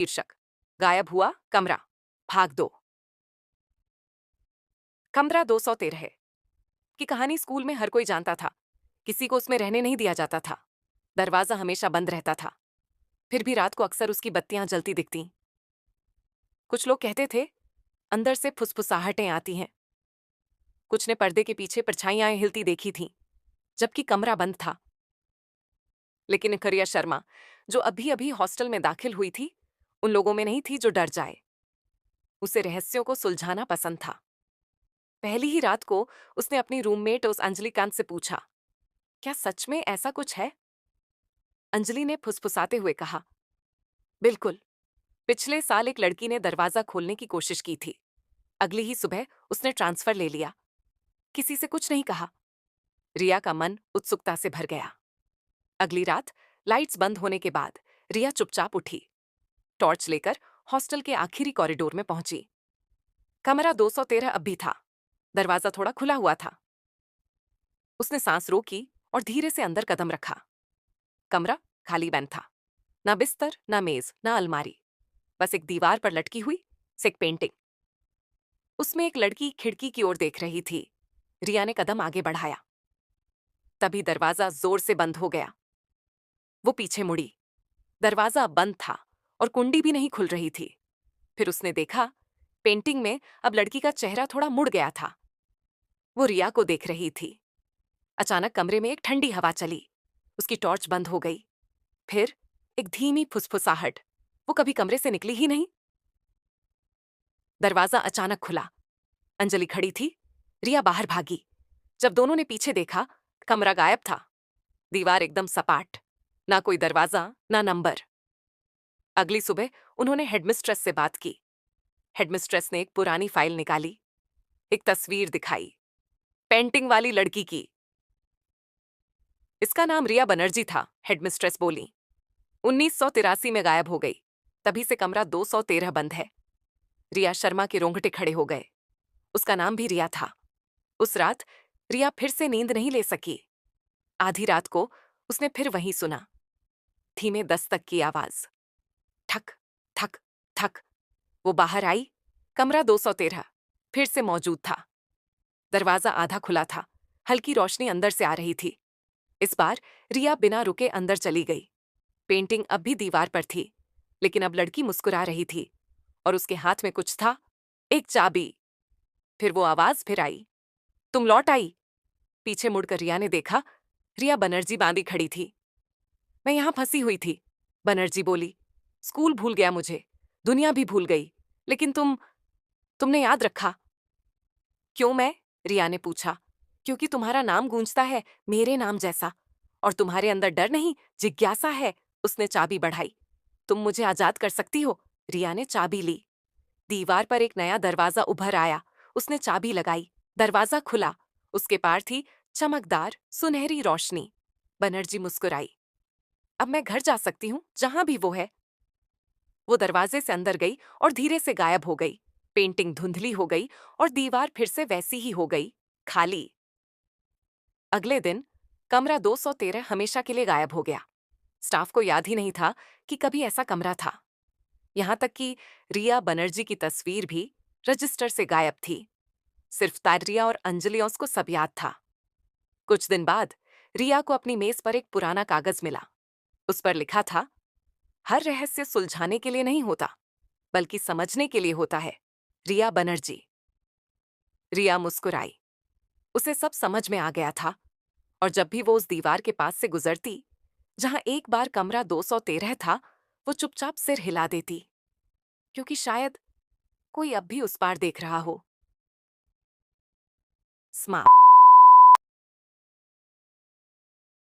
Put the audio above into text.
शीर्षक गायब हुआ कमरा भाग 2। कमरा 213 की कहानी स्कूल में हर कोई जानता था। किसी को उसमें रहने नहीं दिया जाता था। दरवाजा हमेशा बंद रहता था। फिर भी रात को अक्सर उसकी बत्तियां जलती दिखती। कुछ लोग कहते थे अंदर से फुसफुसाहटें आती हैं। कुछ ने पर्दे के पीछे परछाइयां हिलती देखी थीं, जबकि कमरा बंद था। लेकिन करिया शर्मा, जो अभी अभी हॉस्टल में दाखिल हुई थी, उन लोगों में नहीं थी जो डर जाए। उसे रहस्यों को सुलझाना पसंद था। पहली ही रात को उसने अपनी रूममेट उस अंजलि कांत से पूछा, क्या सच में ऐसा कुछ है? अंजलि ने फुसफुसाते हुए कहा, बिल्कुल। पिछले साल एक लड़की ने दरवाजा खोलने की कोशिश की थी। अगली ही सुबह उसने ट्रांसफर ले लिया। किसी से कुछ नहीं कहा। रिया का मन उत्सुकता से भर गया। अगली रात लाइट्स बंद होने के बाद रिया चुपचाप उठी। टॉर्च लेकर हॉस्टल के आखिरी कॉरिडोर में पहुंची। कमरा 213 अब भी था। दरवाजा थोड़ा खुला हुआ था। उसने सांस रोकी और धीरे से अंदर कदम रखा। कमरा खाली बंद था। ना बिस्तर, ना मेज, ना अलमारी। बस एक दीवार पर लटकी हुई एक पेंटिंग। उसमें एक लड़की खिड़की की ओर देख रही थी। रिया ने कदम आगे बढ़ाया। तभी दरवाजा जोर से बंद हो गया। वो पीछे मुड़ी। दरवाजा अब बंद था और कुंडी भी नहीं खुल रही थी। फिर उसने देखा, पेंटिंग में अब लड़की का चेहरा थोड़ा मुड़ गया था। वो रिया को देख रही थी। अचानक कमरे में एक ठंडी हवा चली। उसकी टॉर्च बंद हो गई। फिर एक धीमी फुसफुसाहट। वो कभी कमरे से निकली ही नहीं। दरवाजा अचानक खुला। अंजलि खड़ी थी। रिया बाहर भागी। जब दोनों ने पीछे देखा, कमरा गायब था। दीवार एकदम सपाट। ना कोई दरवाजा, ना नंबर। अगली सुबह उन्होंने हेडमिस्ट्रेस से बात की। हेडमिस्ट्रेस ने एक पुरानी फाइल निकाली। एक तस्वीर दिखाई, पेंटिंग वाली लड़की की। इसका नाम रिया बनर्जी था, हेडमिस्ट्रेस बोली। 1983 में गायब हो गई। तभी से कमरा 213 बंद है। रिया शर्मा के रोंगटे खड़े हो गए। उसका नाम भी रिया था। उस रात रिया फिर से नींद नहीं ले सकी। आधी रात को उसने फिर वहीं सुना, धीमे दस्तक की आवाज। ठक ठक ठक। वो बाहर आई। कमरा 213 फिर से मौजूद था। दरवाजा आधा खुला था। हल्की रोशनी अंदर से आ रही थी। इस बार रिया बिना रुके अंदर चली गई। पेंटिंग अब भी दीवार पर थी, लेकिन अब लड़की मुस्कुरा रही थी और उसके हाथ में कुछ था, एक चाबी। फिर वो आवाज फिर आई, तुम लौट आई। पीछे मुड़कर रिया ने देखा, रिया बनर्जी बांधी खड़ी थी। मैं यहां फंसी हुई थी, बनर्जी बोली। स्कूल भूल गया मुझे, दुनिया भी भूल गई, लेकिन तुमने याद रखा। क्यों मैं? रिया ने पूछा। क्योंकि तुम्हारा नाम गूंजता है मेरे नाम जैसा, और तुम्हारे अंदर डर नहीं, जिज्ञासा है। उसने चाबी बढ़ाई। तुम मुझे आजाद कर सकती हो। रिया ने चाबी ली। दीवार पर एक नया दरवाजा उभर आया। उसने चाबी लगाई। दरवाजा खुला। उसके पार थी चमकदार सुनहरी रोशनी। बनर्जी मुस्कुराई। अब मैं घर जा सकती हूँ, जहां भी वो है। वो दरवाजे से अंदर गई और धीरे से गायब हो गई। पेंटिंग धुंधली हो गई और दीवार फिर से वैसी ही हो गई, खाली। अगले दिन कमरा 213 हमेशा के लिए गायब हो गया। स्टाफ को याद ही नहीं था कि कभी ऐसा कमरा था। यहां तक कि रिया बनर्जी की तस्वीर भी रजिस्टर से गायब थी। सिर्फ तारिया और अंजलियों को सब याद था। कुछ दिन बाद रिया को अपनी मेज पर एक पुराना कागज मिला। उस पर लिखा था, हर रहस्य सुलझाने के लिए नहीं होता, बल्कि समझने के लिए होता है। रिया बनर्जी। रिया मुस्कुराई। उसे सब समझ में आ गया था, और जब भी वो उस दीवार के पास से गुजरती जहां एक बार कमरा 213 था, वो चुपचाप सिर हिला देती, क्योंकि शायद कोई अब भी उस पार देख रहा हो। स्मा